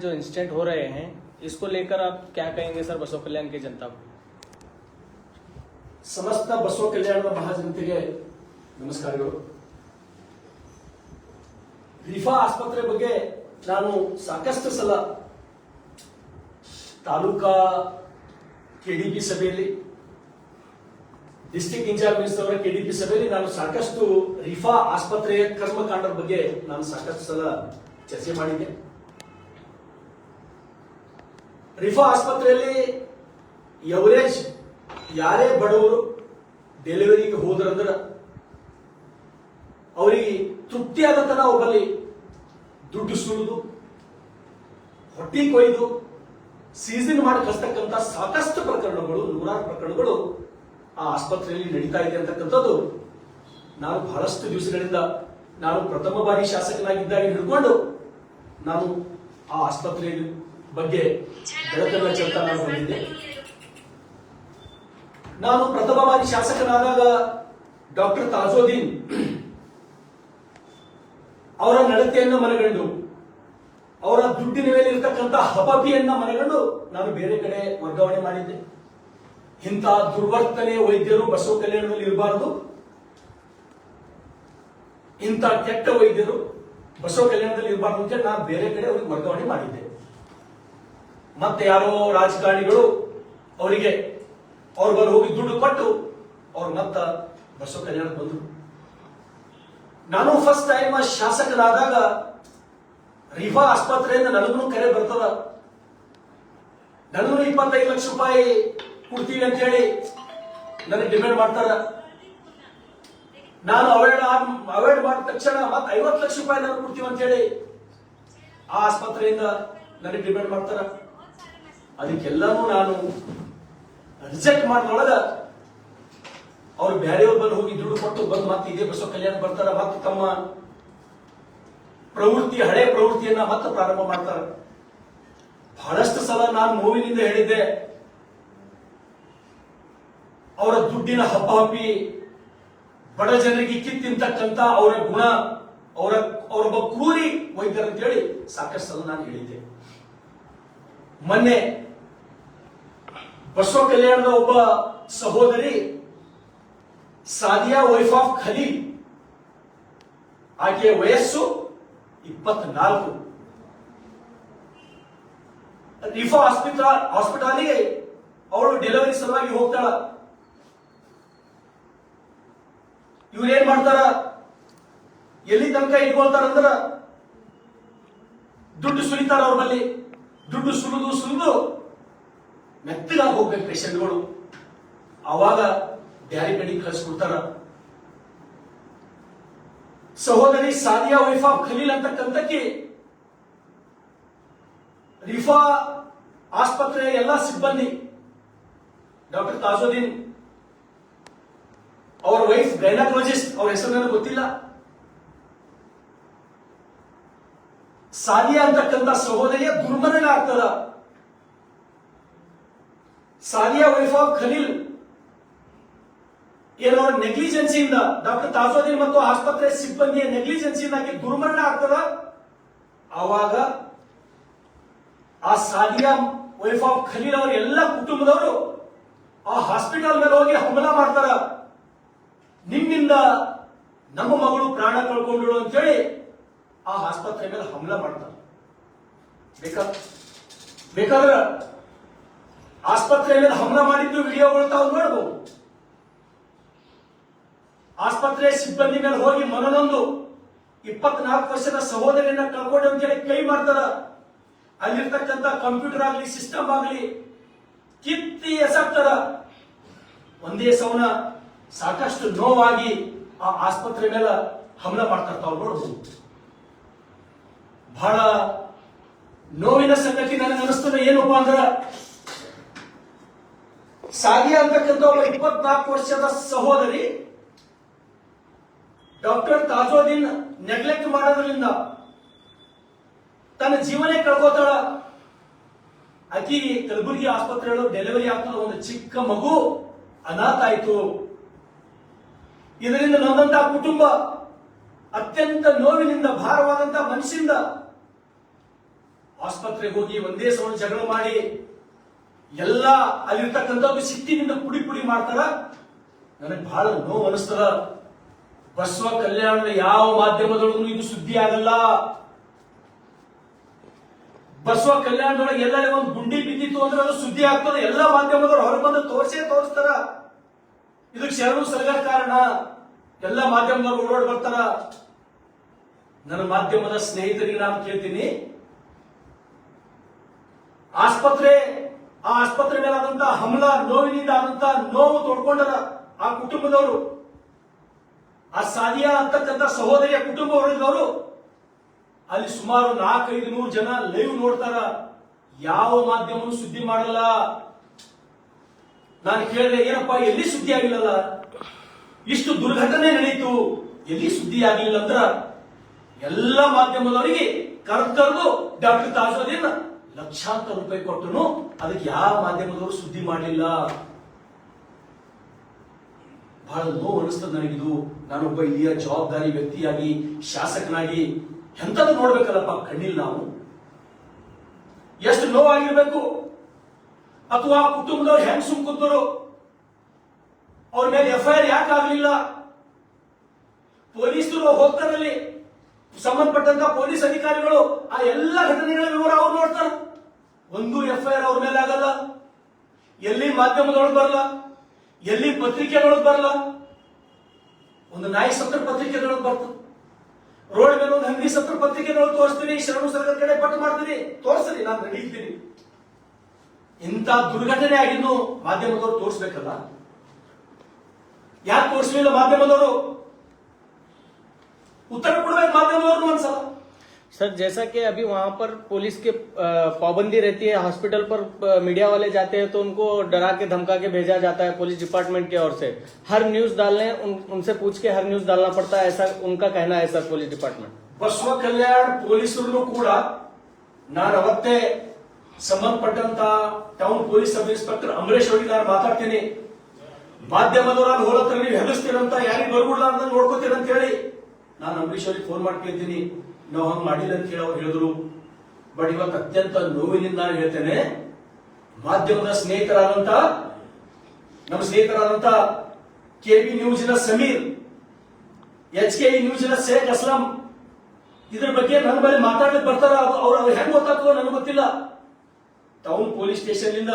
जो इंसिडेंट हो रहे हैं इसको लेकर आप क्या कहेंगे सर बसव कल्याण की जनता को? ಸಮಸ್ತ ಬಸವ ಕಲ್ಯಾಣದ ಮಹಾಜನತೆಗೆ ನಮಸ್ಕಾರಗಳು. ರಿಫಾ ಆಸ್ಪತ್ರೆ ಬಗ್ಗೆ ನಾನು ಸಾಕಷ್ಟು ಸಲ ತಾಲೂಕಾ ಕೆಡಿಪಿ ಸಭೆಯಲ್ಲಿ, ಡಿಸ್ಟ್ರಿಕ್ಟ್ ಇನ್ಚಾರ್ಜ್ ಮಿನಿಸ್ಟರ್ ಅವರ ಕೆಡಿಪಿ ಸಭೆಯಲ್ಲಿ ನಾನು ಸಾಕಷ್ಟು ರಿಫಾ ಆಸ್ಪತ್ರೆಯ ಕರ್ಮಕಾಂಡದ ಬಗ್ಗೆ ನಾನು ಸಾಕಷ್ಟು ಸಲ ಚರ್ಚೆ ಮಾಡಿದ್ದೆ. ರಿಫಾ ಆಸ್ಪತ್ರೆಯಲ್ಲಿ ಎವರೇಜ್ ಯಾರೇ ಬಡವರು ಡೆಲಿವರಿಗೆ ಹೋದ್ರಂದ್ರ ಅವರಿಗೆ ತೃಪ್ತಿಯಾದ ತನ ಒಬ್ಬಲ್ಲಿ ದುಡ್ಡು ಸುಳಿದು ಹೊಟ್ಟಿ ಕೊಯ್ದು ಸೀಸನ್ ಮಾಡಿ ಕಳಿಸ್ತಕ್ಕಂಥ ಸಾಕಷ್ಟು ಪ್ರಕರಣಗಳು, ನೂರಾರು ಪ್ರಕರಣಗಳು ಆ ಆಸ್ಪತ್ರೆಯಲ್ಲಿ ನಡೀತಾ ಇದೆ ಅಂತಕ್ಕಂಥದ್ದು ನಾನು ಬಹಳಷ್ಟು ದಿವಸಗಳಿಂದ, ನಾನು ಪ್ರಥಮ ಬಾರಿ ಶಾಸಕನಾಗಿದ್ದಾಗ ಹಿಡ್ಕೊಂಡು ನಾನು ಆ ಆಸ್ಪತ್ರೆ ಬಗ್ಗೆ ಬೆಳಕನ್ನ ಚೆಲ್ತಾ ನಾನು ಬಂದಿದ್ದೆ. ನಾನು ಪ್ರಥಮ ಬಾರಿ ಶಾಸಕನಾದಾಗ ಡಾಕ್ಟರ್ ತಾಜುದ್ದೀನ್ ಅವರ ನಡತೆಯನ್ನು ಮನಗಂಡು, ಅವರ ದುಡ್ಡಿನ ಮೇಲೆ ಇರತಕ್ಕಂಥ ಹಬಬಿಯನ್ನ ಮನಗಂಡು ನಾನು ಬೇರೆ ಕಡೆ ವರ್ಗಾವಣೆ ಮಾಡಿದ್ದೆ. ಇಂಥ ದುರ್ವರ್ತನೆ ವೈದ್ಯರು ಬಸವ ಕಲ್ಯಾಣದಲ್ಲಿ ಇರಬಾರದು, ಇಂಥ ಕೆಟ್ಟ ವೈದ್ಯರು ಬಸವ ಕಲ್ಯಾಣದಲ್ಲಿ ಇರಬಾರ್ದು ಅಂತ ನಾನು ಬೇರೆ ಕಡೆ ಅವ್ರಿಗೆ ವರ್ಗಾವಣೆ ಮಾಡಿದ್ದೆ. ಮತ್ತೆ ಯಾರೋ ರಾಜಕಾರಣಿಗಳು ಅವರಿಗೆ ಅವ್ರ ಬಳಿ ಹೋಗಿ ದುಡ್ಡು ಕೊಟ್ಟು ಅವ್ರು ಮತ್ತ ಬಸವ ಕಲ್ಯಾಣಕ್ಕೆ ಬಂದರು. ನಾನು ಫಸ್ಟ್ ಟೈಮ್ ಶಾಸಕನಾದಾಗ ರಿಫಾ ಆಸ್ಪತ್ರೆಯಿಂದ ನನಗೂ ಕರೆ ಬರ್ತದ, ನನಗೂ 25 ಲಕ್ಷ ರೂಪಾಯಿ ಕೊಡ್ತೀವಿ ಅಂತ ಹೇಳಿ ನನಗೆ ಡಿಮ್ಯಾಂಡ್ ಮಾಡ್ತಾರ. ನಾನು ಅವಾಯ್ಡ್ ಮಾಡಿದ ತಕ್ಷಣ ಮತ್ತೆ 50 ಲಕ್ಷ ರೂಪಾಯಿ ನನಗೆ ಕೊಡ್ತೀವಿ ಅಂತ ಹೇಳಿ ಆ ಆಸ್ಪತ್ರೆಯಿಂದ ನನಗೆ ಡಿಮ್ಯಾಂಡ್ ಮಾಡ್ತಾರ. ಅದಕ್ಕೆಲ್ಲನೂ ನಾನು ರಿಜೆಕ್ಟ್ ಮಾಡಿದೊಳಗ ಅವ್ರು ಬೇರೆಯವ್ರ ಬಂದು ಹೋಗಿ ದುಡ್ಡು ಕೊಟ್ಟು ಬಂದು ಮತ್ತೆ ಇದೇ ಬಸವ ಕಲ್ಯಾಣ ಬರ್ತಾರ, ಮತ್ತೆ ತಮ್ಮ ಪ್ರವೃತ್ತಿ, ಹಳೆ ಪ್ರವೃತ್ತಿಯನ್ನ ಮತ್ತೆ ಪ್ರಾರಂಭ ಮಾಡ್ತಾರ. ಬಹಳಷ್ಟು ಸಲ ನಾನು ನೋವಿನಿಂದ ಹೇಳಿದ್ದೆ, ಅವರ ದುಡ್ಡಿನ ಹಪ್ಪಿ ಬಡ ಜನರಿಗೆ ಕಿತ್ತಿಂತಕ್ಕಂಥ ಅವರ ಗುಣ, ಅವರೊಬ್ಬ ಕ್ರೂರಿ ವೈದ್ಯರು ಅಂತ ಹೇಳಿ ಸಾಕಷ್ಟು ಸಲ ನಾನು ಹೇಳಿದ್ದೆ. ಮೊನ್ನೆ ಬಸವ ಕಲ್ಯಾಣದ ಒಬ್ಬ ಸಹೋದರಿ ಸಾದಿಯಾ ವೈಫ್ ಆಫ್ ಖಲೀಲ್, ಆಕೆಯ ವಯಸ್ಸು 24. ರಿಫಾ ಹಾಸ್ಪಿಟಲ್ಗೆ ಅವಳು ಡೆಲಿವರಿ ಸಲುವಾಗಿ ಹೋಗ್ತಾಳ. ಇವ್ರೇನ್ ಮಾಡ್ತಾರ, ಎಲ್ಲಿ ತನಕ ಇಟ್ಕೊಳ್ತಾರಂದ್ರ ದುಡ್ಡು ಸುಲಿತಾರ ಅವ್ರ ಬಲ್ಲಿ. ದುಡ್ಡು ಸುಲಿದು ಮೆತ್ತಗಾಗಿ ಹೋಗ್ಬೇಕು ಪೇಷಂಟ್ಗಳು, ಆವಾಗ ಬ್ಯಾರಿ ಕಡೆಗೆ ಕಳಿಸ್ಕೊಡ್ತಾರ. ಸಹೋದರಿ ಸಾದಿಯಾ ವೈಫ್ ಆಫ್ ಖಲೀಲ್ ಅಂತಕ್ಕಂಥಕ್ಕೆ ರಿಫಾ ಆಸ್ಪತ್ರೆಯ ಎಲ್ಲ ಸಿಬ್ಬಂದಿ, ಡಾಕ್ಟರ್ ತಾಜುದ್ದೀನ್ ಅವರ ವೈಫ್ ಗೈನಕಾಲಜಿಸ್ಟ್, ಅವ್ರ ಹೆಸರು ನನಗೆ ಗೊತ್ತಿಲ್ಲ, ಸಾದಿಯಾ ಅಂತಕ್ಕಂಥ ಸಹೋದರಿಯ ದುರ್ಮರಣ ಆಗ್ತದ. ಸಾದಿಯಾ ವೈಫ್ ಆಫ್ ಖಲೀಲ್ ಏನೋ ನೆಗ್ಲಿಜೆನ್ಸಿಯಿಂದ, ಡಾಕ್ಟರ್ ತಾಜುದ್ದೀನ್ ಮತ್ತು ಆಸ್ಪತ್ರೆ ಸಿಬ್ಬಂದಿಯ ನೆಗ್ಲಿಜೆನ್ಸಿಯಿಂದ ಆಕೆ ದುರ್ಮರಣ ಆಗ್ತದ. ಆವಾಗ ಆ ಸಾದಿಯಾ ವೈಫ್ ಆಫ್ ಖಲೀಲ್ ಅವರ ಎಲ್ಲ ಕುಟುಂಬದವರು ಆ ಹಾಸ್ಪಿಟಲ್ ಮೇಲೆ ಹೋಗಿ ಹಮಲ ಮಾಡ್ತಾರ. ನಿಮ್ಮಿಂದ ನಮ್ಮ ಮಗಳು ಪ್ರಾಣ ಕಳ್ಕೊಂಡ್ರು ಅಂತೇಳಿ ಆ ಆಸ್ಪತ್ರೆ ಮೇಲೆ ಹಮಲ ಮಾಡ್ತಾರೆ. ಬೇಕಾದ್ರೆ ಆಸ್ಪತ್ರೆ ಮೇಲೆ ಹಮಲ ಮಾಡಿದ್ದು ವಿಡಿಯೋಗಳು ತಾವು ನೋಡಬಹುದು. ಆಸ್ಪತ್ರೆ ಸಿಬ್ಬಂದಿ ಮೇಲೆ ಹೋಗಿ ಮನನೊಂದು 24 ವರ್ಷದ ಸಹೋದರಿಯನ್ನ ಕಳ್ಕೊಂಡು ಅಂತೇಳಿ ಕೈ ಮಾಡ್ತಾರ. ಅಲ್ಲಿರ್ತಕ್ಕಂಥ ಕಂಪ್ಯೂಟರ್ ಆಗಲಿ ಸಿಸ್ಟಮ್ ಆಗಲಿ ಕಿತ್ತಿ ಎಸಕ್ತಾರ. ಒಂದೇ ಸವನ ಸಾಕಷ್ಟು ನೋವಾಗಿ ಆ ಆಸ್ಪತ್ರೆ ಮೇಲೆ ಹಮಲ ಮಾಡ್ತಾರೆ. ತಾವು ನೋಡಬಹುದು. ಬಹಳ ನೋವಿನ ಸಂಗತಿ ನನಗೆ ಅನಿಸ್ತದೆ ಏನಪ್ಪ ಅಂದ್ರ, ಸಾದಿಯಾ ಅಂತಕ್ಕಂಥ ಒಬ್ಬ 24 ವರ್ಷದ ಸಹೋದರಿ ಡಾಕ್ಟರ್ ತಾಜುದ್ದೀನ್ ನೆಗ್ಲೆಕ್ಟ್ ಮಾಡೋದ್ರಿಂದ ತನ್ನ ಜೀವನೇ ಕಳ್ಕೋತಾಳ. ಆಕಿ ಕಲಬುರಗಿ ಆಸ್ಪತ್ರೆಯೊಳಗೆ ಡೆಲಿವರಿ ಆಗ್ತದ. ಒಂದು ಚಿಕ್ಕ ಮಗು ಅನಾಥ ಆಯ್ತು. ಇದರಿಂದ ನೊಂದಂತಹ ಕುಟುಂಬ ಅತ್ಯಂತ ನೋವಿನಿಂದ ಭಾರವಾದಂತಹ ಮನಸ್ಸಿಂದ ಆಸ್ಪತ್ರೆಗೆ ಹೋಗಿ ಒಂದೇ ಸಲ ಜಗಳ ಮಾಡಿ ಎಲ್ಲ ಅಲ್ಲಿರ್ತಕ್ಕಂಥದ್ದು ಸಿಟ್ಟಿನಿಂದ ಪುಡಿ ಪುಡಿ ಮಾಡ್ತಾರ. ನನಗೆ ಬಹಳ ನೋವು ಅನಿಸ್ತದ. ಬಸವ ಕಲ್ಯಾಣದ ಯಾವ ಮಾಧ್ಯಮದೊಳಗೂ ಇದು ಸುದ್ದಿ ಆಗಲ್ಲ. ಬಸವ ಕಲ್ಯಾಣದೊಳಗೆ ಎಲ್ಲರೂ ಒಂದು ಗುಂಡಿ ಬಿದ್ದಿತ್ತು ಅಂದ್ರೆ ಅದು ಸುದ್ದಿ ಆಗ್ತದೆ. ಎಲ್ಲ ಮಾಧ್ಯಮದವರು ಹೊರಬಂದು ತೋರಿಸ್ತಾರ. ಇದಕ್ಕೆ ಶರಣು ಸಲಗರ್ ಕಾರಣ. ಎಲ್ಲ ಮಾಧ್ಯಮದವರು ಓಡಾಡ್ ಬರ್ತಾರ. ನನ್ನ ಮಾಧ್ಯಮದ ಸ್ನೇಹಿತರಿಗೆ ನಾನು ಕೇಳ್ತೀನಿ, ಆ ಆಸ್ಪತ್ರೆ ಮೇಲೆ ಆದಂತ ಹಮಲಾ, ನೋವಿನಿಂದ ಆದಂತ ನೋವು ತೋಡ್ಕೊಂಡರ ಆ ಕುಟುಂಬದವರು, ಆ ಸಾದಿಯಾ ಅಂತಕ್ಕಂಥ ಸಹೋದರಿಯ ಕುಟುಂಬ ವರ್ಗದವರು ಅಲ್ಲಿ ಸುಮಾರು 400-500 ಜನ ಲೈವ್ ನೋಡ್ತಾರ. ಯಾವ ಮಾಧ್ಯಮನೂ ಸುದ್ದಿ ಮಾಡಲ್ಲ. ನಾನು ಕೇಳಿದೆ, ಏನಪ್ಪ ಎಲ್ಲಿ ಸುದ್ದಿ ಆಗಿಲ್ಲಲ್ಲ, ಇಷ್ಟು ದುರ್ಘಟನೆ ನಡೀತು, ಎಲ್ಲಿ ಸುದ್ದಿ ಆಗಿಲ್ಲ ಅಂದ್ರ ಎಲ್ಲ ಮಾಧ್ಯಮದವರಿಗೆ ಕರೆದು ಡಾಕ್ಟರ್ ತಾಜುದ್ದೀನ್ ಲಕ್ಷಾಂತರ ರೂಪಾಯಿ ಕೊಟ್ಟನು, ಅದಕ್ಕೆ ಯಾವ ಮಾಧ್ಯಮದವರು ಸುದ್ದಿ ಮಾಡಲಿಲ್ಲ. ಬಹಳ ನೋವು ಅನಿಸ್ತದೆ ನನಗಿದು. ನಾನೊಬ್ಬ ಇಲ್ಲಿಯ ಜವಾಬ್ದಾರಿ ವ್ಯಕ್ತಿಯಾಗಿ, ಶಾಸಕನಾಗಿ ಎಂತದ್ದು ನೋಡ್ಬೇಕಲ್ಲಪ್ಪ ಕಣ್ಣಿಲ್ಲ. ನಾವು ಎಷ್ಟು ನೋವಾಗಿರ್ಬೇಕು. ಅಥವಾ ಕುಟುಂಬದವ್ರು ಹೆಂಗ್ ಸುಮ್ಕುತ್ತರು, ಅವ್ರ ಮೇಲೆ FIR ಯಾಕೆ ಆಗಲಿಲ್ಲ? ಪೊಲೀಸರು ಹೋಗ್ತಾರಲ್ಲಿ, ಸಂಬಂಧಪಟ್ಟಂತ ಪೊಲೀಸ್ ಅಧಿಕಾರಿಗಳು ಆ ಎಲ್ಲ ಘಟನೆಗಳ ವಿವರ ಅವ್ರು ನೋಡ್ತಾರೆ. ಒಂದು FIR ಅವ್ರ ಮೇಲೆ ಆಗಲ್ಲ. ಎಲ್ಲಿ ಮಾಧ್ಯಮದೊಳಗೆ ಬರಲ್ಲ, ಎಲ್ಲಿ ಪತ್ರಿಕೆಗಳೊಳಗೆ ಬರಲ್ಲ. ಒಂದು ನಾಯಿ ಸತ್ರ ಪತ್ರಿಕೆಗಳೊಳಗೆ ಬರ್ತದೆ, ರೋಡ್ ಮೇಲೆ ಒಂದು ಹಂದಿ ಸತ್ರ ಪತ್ರಿಕೆಗಳೊಳಗೆ ತೋರಿಸ್ತೀನಿ, ಶರಣು ಸರ್ಕಾರ ಕಡೆ ಪಟ್ಟು ಮಾಡ್ತೀನಿ, ತೋರಿಸ್ತೀನಿ, ನಾನು ರೆಡಿ ಇದ್ದೀನಿ. ಇಂಥ ದುರ್ಘಟನೆ ಆಗಿದ್ದು ಮಾಧ್ಯಮದವರು ತೋರಿಸ್ಬೇಕಲ್ಲ. ಯಾಕೆ ತೋರಿಸಲಿಲ್ಲ ಮಾಧ್ಯಮದವರು? उत्तर पूर्व माध्यम सर, जैसा कि अभी वहां पर पुलिस के पाबंदी रहती है, हॉस्पिटल पर मीडिया वाले जाते हैं तो उनको डरा के धमका के भेजा जाता है पुलिस डिपार्टमेंट की ओर से। हर न्यूज डालने उनसे पूछ के हर न्यूज डालना पड़ता है, ऐसा उनका कहना है सर पुलिस डिपार्टमेंट। ಬಸವ ಕಲ್ಯಾಣ ಪೊಲೀಸರು ಕೂಡ ನಾನು ಅವತ್ತೇ ಸಂಬಂಧಪಟ್ಟಂತ town police sub inspector Amaresh ಅವರಿಗೆ ನಾನು ಮಾತಾಡ್ತೀನಿ, ಮಾಧ್ಯಮದವರಲ್ಲಿ ಹೋಲತ್ರ ನೀವು ಹೆದರ್ಸ್ತೀರಂತ, ಯಾರಿಗೆ ಬರ್ಬಿಡ್ಲಾರ್ದ ನೋಡ್ಕೋತೀರ ಅಂತ ಹೇಳಿ ನಾನು ಅಂಬರೀಶ್ ಅವರಿಗೆ ಫೋನ್ ಮಾಡಿ ಕೇಳ್ತೀನಿ, ನಾವು ಹಂಗ್ ಮಾಡಿಲ್ಲ ಅಂತ ಹೇಳಿ ಅವ್ರು ಹೇಳಿದ್ರು. ಬಟ್ ಇವತ್ತು ಅತ್ಯಂತ ನೋವಿನಿಂದ ನಾನು ಹೇಳ್ತೇನೆ, ಮಾಧ್ಯಮದ ಸ್ನೇಹಿತರಾದಂತ ನಮ್ಮ ಸ್ನೇಹಿತರಾದಂತ ಕೆಬಿ ನ್ಯೂಸಿನ ಸಮೀರ್, HK ನ್ಯೂಸಿನ ಶೇಖ್ ಅಸ್ಲಂ ಇದ್ರ ಬಗ್ಗೆ ನನ್ನ ಬಳಿ ಮಾತಾಡ್ಲಿಕ್ಕೆ ಬರ್ತಾರ. ಅವ್ರು ಹೆಂಗ್ ಗೊತ್ತಾಗ್ತದೋ ನನಗೆ ಗೊತ್ತಿಲ್ಲ. ಟೌನ್ ಪೊಲೀಸ್ ಸ್ಟೇಷನ್ ಇಂದ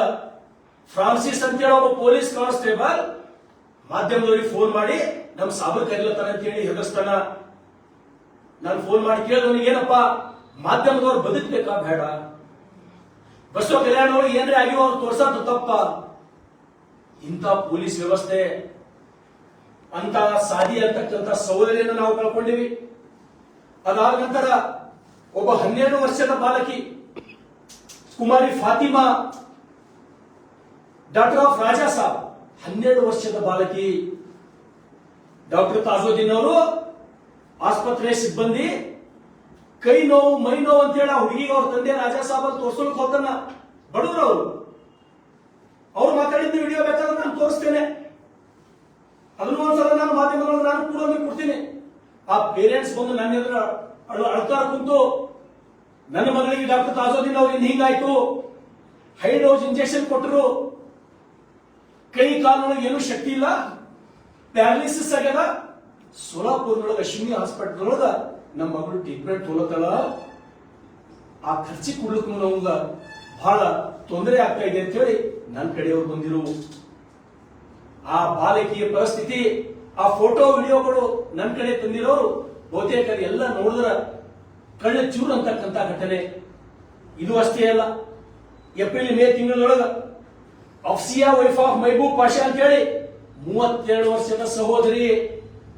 ಫ್ರಾನ್ಸಿಸ್ ಅಂತ ಹೇಳಿ ಒಬ್ಬ ಪೊಲೀಸ್ ಕಾನ್ಸ್ಟೇಬಲ್ ಮಾಧ್ಯಮದವರಿಗೆ ಫೋನ್ ಮಾಡಿ ನಮ್ ಸಾಬರ್ ಕರೀಲತ್ತಾರ ಅಂತ ಹೇಳಿ ಹೆದರ್ಸ್ತಾನ. ನಾನು ಫೋನ್ ಮಾಡಿ ಕೇಳಿದವನಿಗೆ, ಏನಪ್ಪ ಮಾಧ್ಯಮದವ್ರು ಬದುಕಬೇಕಾ ಬೇಡ? ಬಸವ ಕಲ್ಯಾಣವ್ರಿಗೆ ಏನ್ರಿ ಆಗಿರೋ ಅವ್ರು ತೋರ್ಸೋದು ತಪ್ಪ? ಇಂಥ ಪೊಲೀಸ್ ವ್ಯವಸ್ಥೆ, ಅಂತ ಸಾದಿ ಅಂತಕ್ಕಂಥ ಸಹೋದರಿಯನ್ನು ನಾವು ಕಳ್ಕೊಂಡಿವಿ. ಅದಾದ ನಂತರ ಒಬ್ಬ 12 ವರ್ಷದ ಬಾಲಕಿ ಕುಮಾರಿ ಫಾತಿಮಾ, ಡಾಕ್ಟರ್ ಆಫ್ ರಾಜಾ ಸಾಬ್, 12 ವರ್ಷದ ಬಾಲಕಿ. ಡಾಕ್ಟರ್ ತಾಜುದ್ದೀನ್ ಅವರು ಆಸ್ಪತ್ರೆ ಸಿಬ್ಬಂದಿ ಕೈ ನೋವು ಮೈ ನೋವು ಅಂತ ಹೇಳಿ ಆ ಹುಡುಗಿಗೆ ಅವ್ರ ತಂದೆ ರಾಜಾ ಸಾಬ್ ಅಂತ ತೋರ್ಸೋಕ್ ಹೋಗ್ತಾನ. ಬಡವರು ಅವ್ರು ಮಾತಾಡಿದ ವಿಡಿಯೋ ಬೇಕಾದ್ರೆ ನಾನು ತೋರಿಸ್ತೇನೆ, ಅದನ್ನು ಒಂದ್ಸಲ ನಾನು ಮಾಧ್ಯಮದಲ್ಲಿ ನಾನು ಕೂಡ ಕೊಡ್ತೀನಿ. ಆ ಪೇರೆಂಟ್ಸ್ ಬಂದು ನನ್ನ ಎದುರು ಅಳ್ತಾ ಕುಂತು, ನನ್ನ ಮಗಳಿಗೆ ಡಾಕ್ಟರ್ ತಾಜುದ್ದೀನ್ ಅವ್ರಿಗೆ ಹಿಂಗಾಯ್ತು, ಹೈ ಡೋಸ್ ಇಂಜೆಕ್ಷನ್ ಕೊಟ್ಟರು, ಕೈ ಕಾಲೊಳಗೆ ಏನು ಶಕ್ತಿ ಇಲ್ಲ, ಪ್ಯಾರಾಲಿಸಿಸ್ ಆಗ್ಯದ, ಸೋಲಾಪುರ್ನೊಳಗೆ ಅಶ್ವಿನಿ ಹಾಸ್ಪಿಟಲ್ ಒಳಗ ನಮ್ಮ ಮಗಳು ಟ್ರೀಟ್ಮೆಂಟ್ ತೊಗೊಳತ್ತಳ, ಆ ಖರ್ಚಿ ಕೊಡ್ಲಿಕ್ಕೆ ನಮ್ಗ ಬಹಳ ತೊಂದರೆ ಆಗ್ತಾ ಇದೆ ಅಂತ ಹೇಳಿ ನನ್ನ ಕಡೆಯವ್ರು ಬಂದಿರು. ಆ ಬಾಲಕಿಯ ಪರಿಸ್ಥಿತಿ, ಆ ಫೋಟೋ ವಿಡಿಯೋಗಳು ನನ್ನ ಕಡೆ ತಂದಿರೋರು ಬಹುತೇಕ ಎಲ್ಲ ನೋಡಿದ್ರ ಕಳ್ಳ ಚೂರು ಅಂತಕ್ಕಂಥ ಘಟನೆ. ಇದು ಅಷ್ಟೇ ಅಲ್ಲ, ಏಪ್ರಿಲ್ ಮೇ ತಿಂಗಳೊಳಗ ಅಫ್ಸಿಯಾ ವೈಫ್ ಆಫ್ ಮೈಬೂಬ್ ಪಾಷಾ ಅಂತ ಹೇಳಿ 32 ವರ್ಷದ ಸಹೋದರಿ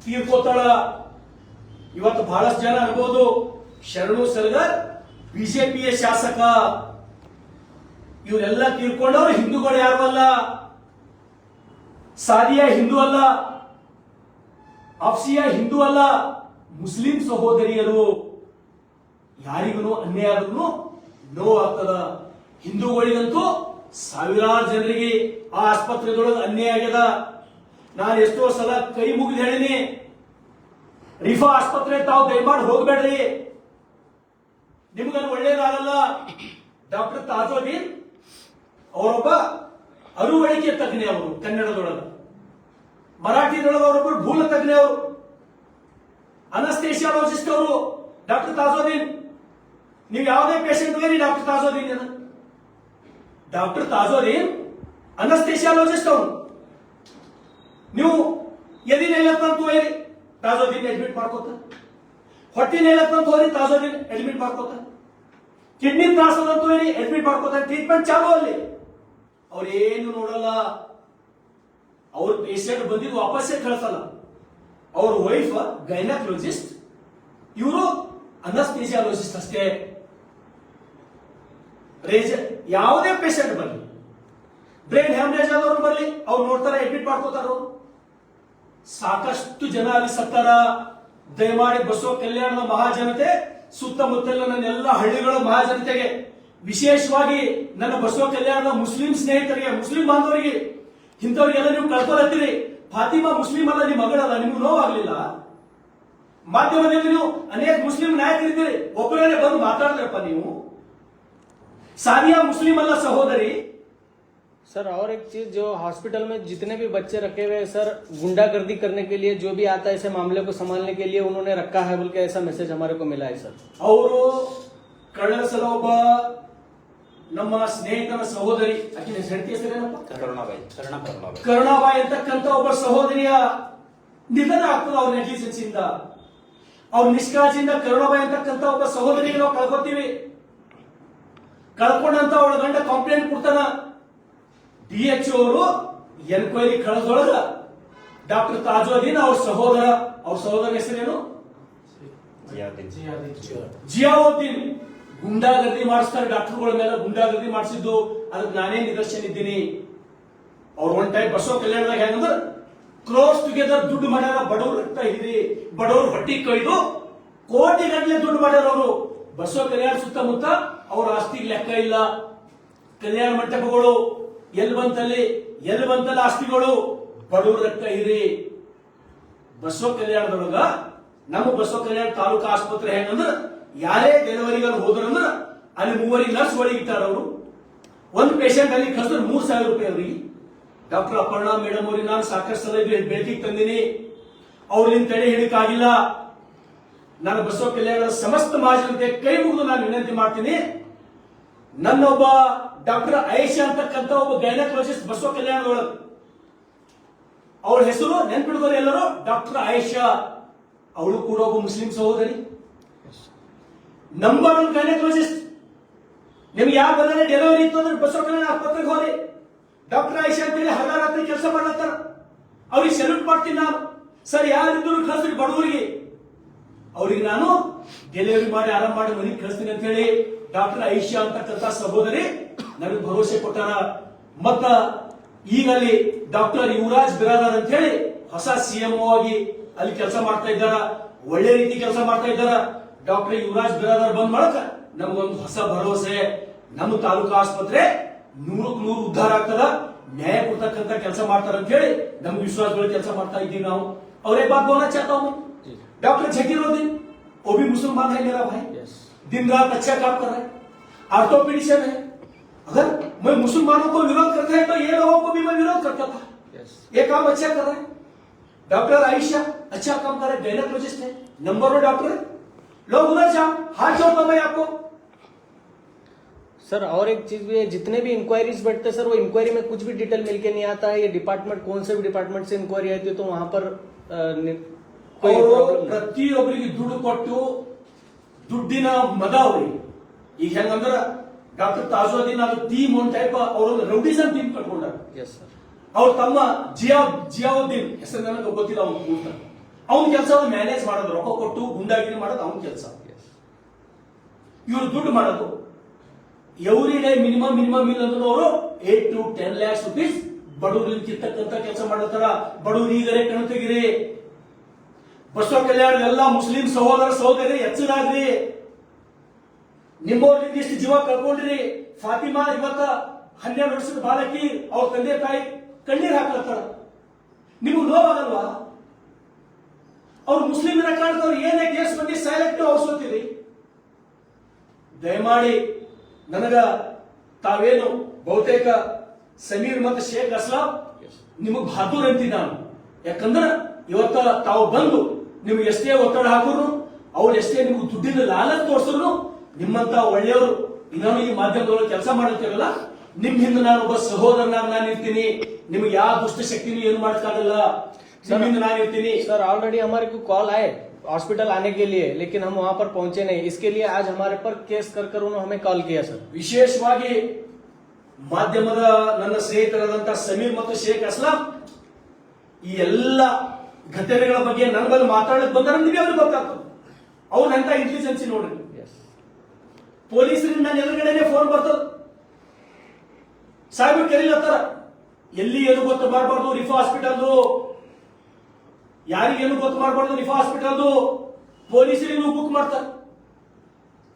ತೀರ್ಕೋತಾಳ. ಇವತ್ತು ಬಹಳಷ್ಟು ಜನ ಅನ್ಬೋದು, ಶರಣು ಸಲಗರ್ ಬಿಜೆಪಿಯ ಶಾಸಕ, ಇವರೆಲ್ಲ ತೀರ್ಕೊಂಡವ್ರು ಹಿಂದೂಗಳು ಯಾರು ಅಲ್ಲ, ಸಾದಿಯಾ ಹಿಂದೂ ಅಲ್ಲ, ಅಫ್ಸಿಯಾ ಹಿಂದೂ ಅಲ್ಲ, ಮುಸ್ಲಿಂ ಸಹೋದರಿಯರು. ಯಾರಿಗೂ ಅನ್ಯಾಯ ಆದ್ರೂ ನೋವಾಗ್ತದ. ಹಿಂದೂಗಳಿಗಂತೂ ಸಾವಿರಾರು ಜನರಿಗೆ ಆ ಆಸ್ಪತ್ರೆದೊಳಗೆ ಅನ್ಯಾಯ ಆಗ್ಯದ. ನಾನು ಎಷ್ಟೋ ಸಲ ಕೈ ಮುಗಿದು ಹೇಳಿನಿ, ರಿಫಾ ಆಸ್ಪತ್ರೆ ತಾವು ದಯಮಾಡಿ ಹೋಗ್ಬೇಡ್ರಿ, ನಿಮ್ಗದು ಒಳ್ಳೇದಾಗಲ್ಲ. ಡಾಕ್ಟರ್ ತಾಜುದ್ದೀನ್ ಅವರೊಬ್ಬ ಅರುವಳಿಕೆ ತಜ್ಞೆ, ಅವರು ಕನ್ನಡದೊಳಗ. ಮರಾಠಿದೊಳಗ ಅವರೊಬ್ಬರು ಭೂಲ ತಜ್ಞೆ, ಅವರು ಅನಸ್ತೇಶಿಯಾಲಜಿಸ್ಟ್ ಅವರು ಡಾಕ್ಟರ್ ತಾಜುದ್ದೀನ್. ನೀವು ಯಾವುದೇ ಪೇಷಂಟ್ ಹೋಗಿ ಡಾಕ್ಟರ್ ತಾಜುದ್ದೀನ್, ಡಾಕ್ಟರ್ ತಾಜುದ್ದೀನ್ ಅನಸ್ತೇಶಿಯಾಲಜಿಸ್ಟ್ ಅವರು. ನೀವು ಎದಿ ನೇಲತ್ತಂತ ಹೋಗಿ ತಾಜುದ್ದೀನ್ ಅಡ್ಮಿಟ್ ಮಾಡ್ಕೋತ, ಹೊಟ್ಟಿ ನೇಲತ್ತಂತ ಹೋಗಿ ತಾಜುದ್ದೀನ್ ಅಡ್ಮಿಟ್ ಮಾಡ್ಕೋತ, ಕಿಡ್ನಿ ತ್ರಾಸ ಅದಂತೂ ಹೇಳಿ ಅಡ್ಮಿಟ್ ಮಾಡ್ಕೋತಾರೆ. ಟ್ರೀಟ್ಮೆಂಟ್ ಚಾಲು ಅಲ್ಲಿ. ಅವ್ರೇನು ನೋಡಲ್ಲ. ಅವ್ರ ಪೇಷಂಟ್ ಬಂದಿದ್ದು ವಾಪಸ್ಸೇ ಕಳಿಸಲ್ಲ. ಅವ್ರ ವೈಫ್ ಗೈನಕಾಲಜಿಸ್ಟ್, ಇವರು ಅನಸ್ತೇಸಿಯಾಲಜಿಸ್ಟ್ ಅಷ್ಟೇ. ಯಾವುದೇ ಪೇಷಂಟ್ ಬರಲಿ, ಬ್ರೈನ್ ಹ್ಯಾಮರೇಜ್ ಆದವ್ರು ಬರಲಿ, ಅವ್ರು ನೋಡ್ತಾರೆ, ಅಡ್ಮಿಟ್ ಮಾಡ್ಕೋತಾರ. ಸಾಕಷ್ಟು ಜನ ಅಲ್ಲಿ ಸತ್ತಾರ. ದಯಮಾಡಿ ಬಸವ ಕಲ್ಯಾಣದ ಮಹಾಜನತೆ, ಸುತ್ತಮುತ್ತಲ ನನ್ನ ಎಲ್ಲ ಹಳ್ಳಿಗಳ ಮಹಾಜನತೆಗೆ, ವಿಶೇಷವಾಗಿ ನನ್ನ ಬಸವ ಕಲ್ಯಾಣದ ಮುಸ್ಲಿಂ ಸ್ನೇಹಿತರಿಗೆ, ಮುಸ್ಲಿಂ ಬಾಂಧವರಿಗೆ, ಇಂಥವ್ರಿಗೆಲ್ಲ ನೀವು ಕಳ್ಕೊಳತ್ತೀರಿ. ಫಾತಿಮಾ ಮುಸ್ಲಿಂ ಅಲ್ಲ, ನಿಮ್ಮ ಮಗಳಲ್ಲ, ನಿಮ್ಗೆ ನೋವಾಗ್ಲಿಲ್ಲ. ಮಾಧ್ಯಮದಲ್ಲಿ ನೀವು ಅನೇಕ ಮುಸ್ಲಿಂ ನಾಯಕರಿದ್ದೀರಿ, ಒಬ್ಬರೇ ಬಂದು ಮಾತಾಡಿದ್ರಪ್ಪ ನೀವು. ಸಾನಿಯಾ ಮುಸ್ಲಿಂ ಅಲ್ಲ ಸಹೋದರಿ. सर और एक चीज, जो हॉस्पिटल में जितने भी बच्चे रखे हुए हैं सर, गुंडागर्दी करने के लिए जो भी आता है ऐसे मामले को संभालने के लिए उन्होंने रखा है बोल के ऐसा मैसेज हमारे को मिला है सर. ಅವರು ಕಳೆದ ಸಲ ಒಬ್ಬ ನಮ್ಮ ಸ್ನೇಹಿತನ ಸಹೋದರಿ, ಆಕಿನ ಹೆಂಡತಿ ಹೆಸರೇನಪ್ಪ, ಕರುಣಾಬಾಯಿ ಅಂತಕ್ಕಂಥ ಒಬ್ಬ ಸಹೋದರಿಯ ನಿಧನ ಆಗ್ತದೆ ಅವ್ರ ನೆಗ್ಲಿಜೆನ್ಸ್ ಇಂದ, ಅವ್ರ ನಿಷ್ಕಾಳಜಿಯಿಂದ. ಕರುಣಾಬಾಯಿ ಅಂತಕ್ಕಂಥ ಒಬ್ಬ ಸಹೋದರಿಗೆ ನಾವು ಕಳ್ಕೊತೀವಿ. ಕಳ್ಕೊಂಡಂತ ಅವಳ ಗಂಡ ಕಂಪ್ಲೇಂಟ್ ಕೊಡ್ತಾನ. DHO ಅವರು ಎನ್ಕ್ವೈರಿ ಕಳೆದೊಳಗ ಡಾಕ್ಟರ್ ತಾಜುದ್ದೀನ್ ಅವ್ರ ಸಹೋದರ ಹೆಸರೇನು, ಜಿಯಾವುದ್ದೀನ್, ಗುಂಡಾಗರ್ದಿ ಮಾಡಿಸ್ತಾರೆ ಡಾಕ್ಟರ್ಗಳ ಮೇಲೆ. ಗುಂಡಾಗರ್ದಿ ಮಾಡಿಸಿದ್ದು ಅದಕ್ಕೆ ನಾನೇ ನಿದರ್ಶನ ಇದ್ದೀನಿ. ಅವ್ರು ಒನ್ ಟೈಮ್ ಬಸವ ಕಲ್ಯಾಣದಾಗ ಹೆಂಗಂದ್ರೆ ಕ್ಲೋಸ್ ಟುಗೆದರ್ ದುಡ್ಡು ಮಾಡ್ಯಾರ. ಬಡವ್ರ ರಕ್ತ ಹಿಡಿ, ಬಡವ್ರ ಹೊಟ್ಟಿ ಕೊಯ್ದು ಕೋಟಿ ಗಟ್ಟಲೆ ದುಡ್ಡು ಮಾಡ್ಯಾರ ಅವರು. ಬಸವ ಕಲ್ಯಾಣ ಸುತ್ತಮುತ್ತ ಅವ್ರ ಆಸ್ತಿಗೆ ಲೆಕ್ಕ ಇಲ್ಲ. ಕಲ್ಯಾಣ ಮಂಟಪಗಳು ಎಲ್ಲಿ ಬಂತಲ್ಲ ಆಸ್ತಿಗಳು, ಬಡವ್ರ ರಕ್ತ ಹಿರಿ. ಬಸವ ಕಲ್ಯಾಣದೊಳಗ ನಮ್ಮ ಬಸವ ಕಲ್ಯಾಣ ತಾಲೂಕು ಆಸ್ಪತ್ರೆ ಹೆಂಗಂದ್ರ ಯಾರೇ ಡೆಲಿವರಿಗೆ ಹೋದ್ರಂದ್ರ ಅಲ್ಲಿ 3 ನರ್ಸ್ ಒಳಗೆ ಇಟ್ಟಾರ. ಅವರು ಒಂದು ಪೇಷಂಟ್ ಅಲ್ಲಿ ಕಳಿಸಿದ್ರೆ 3,000 ರೂಪಾಯಿ ಅವ್ರಿಗೆ. ಡಾಕ್ಟರ್ ಅಪರ್ಣಾ ಮೇಡಮ್ ಅವ್ರಿಗೆ ನಾನು ಸಾಕಷ್ಟು ಸಲ ಬೆಳಕಿಗೆ ತಂದಿನಿ. ಅವ್ರಿಂದ ತಡೆ ಹಿಡಿಕಾಗಿಲ್ಲ. ನಾನು ಬಸವ ಕಲ್ಯಾಣದ ಸಮಸ್ತ ಮಹಾಜನತೆ ಕೈ ಮುಗಿದು ನಾನು ವಿನಂತಿ ಮಾಡ್ತೀನಿ. ನನ್ನೊಬ್ಬ ಡಾಕ್ಟರ್ ಆಯಿಷಾ ಅಂತಕ್ಕಂಥ ಒಬ್ಬ ಗೈನಕಾಲಜಿಸ್ಟ್ ಬಸವ ಕಲ್ಯಾಣದೊಳಗೆ, ಅವಳ ಹೆಸರು ನೆನ್ಪಿಡ್ತಾರೆ ಎಲ್ಲರೂ, ಡಾಕ್ಟರ್ ಆಯಿಷಾ. ಅವಳು ಕೂಡ ಒಬ್ಬ ಮುಸ್ಲಿಂ ಸಹೋದರಿ, ನಂಬರ್ 1 ಗೈನಕಾಲಜಿಸ್ಟ್. ನಿಮ್ಗೆ ಯಾವ ಬಂದರೆ ಡೆಲಿವರಿ ಇತ್ತು ಅಂದ್ರೆ ಬಸವ ಕಲ್ಯಾಣ ಆಸ್ಪತ್ರೆಗೆ ಹೋಗಿ ಡಾಕ್ಟರ್ ಆಯಿಷಾ ಅಂತೇಳಿ ಹಗರಾತ್ರಿ ಕೆಲಸ ಮಾಡ್ಲತ್ತಾರ. ಅವ್ರಿಗೆ ಸೆಲ್ಯೂಟ್ ಮಾಡ್ತೀನಿ ನಾನು. ಸರ್ ಯಾರಿದ್ರು ಕಳಿಸ್ರಿ ಬಡವರಿಗೆ, ಅವ್ರಿಗೆ ನಾನು ಡೆಲಿವರಿ ಮಾಡಿ ಆರಾಮ್ ಮಾಡಿ ಮನೆಗೆ ಕಳಿಸ್ತೀನಿ ಅಂತ ಹೇಳಿ ಡಾಕ್ಟರ್ ಆಯಿಷಾ ಅಂತಕ್ಕಂಥ ಸಹೋದರಿ ನನಗೆ ಭರವಸೆ ಕೊಟ್ಟಾರ. ಮತ್ತ ಈಗ ಅಲ್ಲಿ ಡಾಕ್ಟರ್ ಯುವರಾಜ್ ಬಿರಾದಾರ್ ಅಂತ ಹೇಳಿ ಹೊಸ CMO ಆಗಿ ಅಲ್ಲಿ ಕೆಲಸ ಮಾಡ್ತಾ ಇದ್ದಾರ. ಒಳ್ಳೆ ರೀತಿ ಕೆಲಸ ಮಾಡ್ತಾ ಇದ್ದಾರ. ಡಾಕ್ಟರ್ ಯುವರಾಜ್ ಬಿರಾದಾರ್ ಬಂದ್ ಮಾಡಕ ನಮಗೊಂದು ಹೊಸ ಭರವಸೆ. ನಮ್ಮ ತಾಲೂಕು ಆಸ್ಪತ್ರೆ 100ಕ್ಕೆ 100 ಉದ್ಧಾರ ಆಗ್ತದ, ನ್ಯಾಯ ಕೊಡ್ತಕ್ಕಂಥ ಕೆಲಸ ಮಾಡ್ತಾರ ಅಂತ ಹೇಳಿ ನಮ್ಗೆ ವಿಶ್ವಾಸಗಳು ಕೆಲಸ ಮಾಡ್ತಾ ಇದ್ದೀವಿ ನಾವು. और एक बात बोलना चाहता हूं, डॉक्टर झकीरुद्दीन वो भी मुसलमान है मेरा भाई, दिन रात अच्छा काम कर रहा है, ऑर्थोपेडिशियन है. अगर मैं मुसलमानों को विरोध करता है तो ये लोगों को भी मैं विरोध करता था. ये काम अच्छा कर रहा है. डॉक्टर आयशा अच्छा काम कर रहे, गायनेकोलॉजिस्ट है, नंबर 1 डॉक्टर है. लोग उधर जाओ, हाथ जोड़ता मैं आपको. सर और एक चीज भी है, जितने भी इंक्वायरीज बैठते हैं सर, वो इंक्वायरी में कुछ भी डिटेल मिलके नहीं आता है. ये डिपार्टमेंट कौन से भी डिपार्टमेंट से इंक्वायरी आती है तो वहां पर कोई प्रॉब्लम नहीं. ಪ್ರತಿಯೊಬ್ಬರಿಗೆ ದುಡ್ಡು ಕೊಟ್ಟು ದುಡ್ಡಿನ ಮದ ಅವ್ರಿಗೆ. ಈಗ ಹೆಂಗಂದ್ರ ಡಾಕ್ಟರ್ ತಾಜುದ್ದೀನ್ ಅದು ಟೀಮ್ ಒನ್ ಟೈಪ್ ಅವರು ರೌಡಿಸಂ ಟೀಮ್ ಕಟ್ಕೊಂಡಾರ. ಅವ್ರ ತಮ್ಮ ಜಿಯಾವುದ್ದೀನ್ ಹೆಸರು ನನಗೆ ಗೊತ್ತಿಲ್ಲ, ಅವ್ನ ಕೆಲಸ ಮ್ಯಾನೇಜ್ ಮಾಡೋದು, ರೊಕ್ಕ ಕೊಟ್ಟು ಗುಂಡಾಗಿರಿ ಮಾಡೋದು ಅವನ ಕೆಲಸ. ಇವ್ರು ದುಡ್ಡು ಮಾಡೋದು ಎವ್ರಿ ಡೇ ಮಿನಿಮಮ್ ಇಲ್ಲ ಅಂದ್ರೆ ಅವರು 8 to 10 lakhs rupees ಬಡವರಿಗೆ ಕಿತ್ತಕ್ಕಂತ ಕೆಲಸ ಮಾಡತ್ತಾರ. ಬಡವರು ಈಗರೆ ಕಣ್ ತೆಗಿರಿ. ಬಸವ ಕಲ್ಯಾಣ ಎಲ್ಲ ಮುಸ್ಲಿಂ ಸಹೋದರಿ ಎಚ್ಚರಾಗ್ರಿ. ನಿಮ್ಮವ್ರಿಂದ ಇಷ್ಟು ಜೀವ ಕಳ್ಕೊಂಡ್ರಿ. ಫಾತಿಮಾ ಇವತ್ತ 12 ವರ್ಷದ ಬಾಲಕಿ, ಅವ್ರ ತಂದೆ ತಾಯಿ ಕಣ್ಣೀರ್ ಹಾಕ್ಲತ್ತಾರ. ನಿಮ್ಗೆ ನೋವಾಗಲ್ವಾ? ಅವ್ರು ಮುಸ್ಲಿಮರ ಕಾರಣದವ್ರು ಏನೇ ಕೇಸ್ ಬಂದು ಸೈಲೆಕ್ಟ್ ಔಷಧಿರಿ. ದಯಮಾಡಿ ನನಗ ತಾವೇನು ಬಹುತೇಕ ಸಮೀರ್ ಮತ್ತು ಶೇಖ್ ಅಸ್ಲಾಂ ನಿಮಗ್ ಬಹದ್ದೂರ್ ಅಂತೀನಿ ನಾನು. ಯಾಕಂದ್ರೆ ಇವತ್ತ ತಾವು ಬಂದು ನಿಮ್ಗೆ ಎಷ್ಟೇ ಒತ್ತಡ ಹಾಕೋರು, ಅವ್ರು ಎಷ್ಟೇ ನಿಮ್ಗೆ ದುಡ್ಡಿನ ಲಾಲಚ್ ತೋರಿಸಿದ್ರು, ನಿಮ್ಮಂತ ಒಳ್ಳೆಯವರು ಇನ್ನೂ ಈ ಮಾಧ್ಯಮದೊಳಗೆ ಕೆಲಸ ಮಾಡುತ್ತಿರಲ್ಲ, ನಿಮ್ ಹಿಂದೆ ನಾನು ಒಬ್ಬ ಸಹೋದರನಾಗಿ ನಾನು ಇರ್ತೀನಿ. ನಿಮ್ಗೆ ಯಾವ ದುಷ್ಟ ಶಕ್ತಿನೂ ಏನು ಮಾಡಕ್ಕಾಗಲ್ಲ. ನಿಮ್ ಹಿಂದೆ ನಾನು ಇರ್ತೀನಿ. सर ऑलरेडी हमारे को कॉल आए हॉस्पिटल आने के लिए, लेकिन हम वहां पर पहुंचे नहीं. इसके लिए आज हमारे पर केस कर उन्होंने हमें कॉल किया सर. ವಿಶೇಷವಾಗಿ ಮಾಧ್ಯಮದ ನನ್ನ ಸ್ನೇಹಿತರಾದಂತ ಸಮೀರ್ ಮತ್ತು ಶೇಖ್ ಅಸ್ಲಾಂ ಈ ಎಲ್ಲ ಘಟನೆಗಳ ಬಗ್ಗೆ ನನ್ನ ಬಗ್ಗೆ ಮಾತಾಡಕ್ ಬಂದ್ರೆ ನಿಮಗೆ ಅವ್ರಿಗೆ ಗೊತ್ತಾಗ್ತದೆ. ಅವ್ರ ಅಂತ ಇಂಟೆಲಿಜೆನ್ಸಿ ನೋಡ್ರಿ. ಪೊಲೀಸರಿಂದ ನನ್ನ ಎದುರುಗಡೆನೆ ಫೋನ್ ಬರ್ತದ, ಸಾಹೇಬ್ ಕರೀಲತ್ತಾರ, ಎಲ್ಲಿ ಏನು ಗೊತ್ತು ಮಾಡಬಾರ್ದು ರಿಫಾ ಹಾಸ್ಪಿಟಲ್ದು, ಯಾರಿಗೇನು ಗೊತ್ತು ಮಾಡಬಾರ್ದು ರಿಫಾ ಹಾಸ್ಪಿಟಲ್ದು, ಪೊಲೀಸರಿಗೂ ಬುಕ್ ಮಾಡ್ತಾರೆ.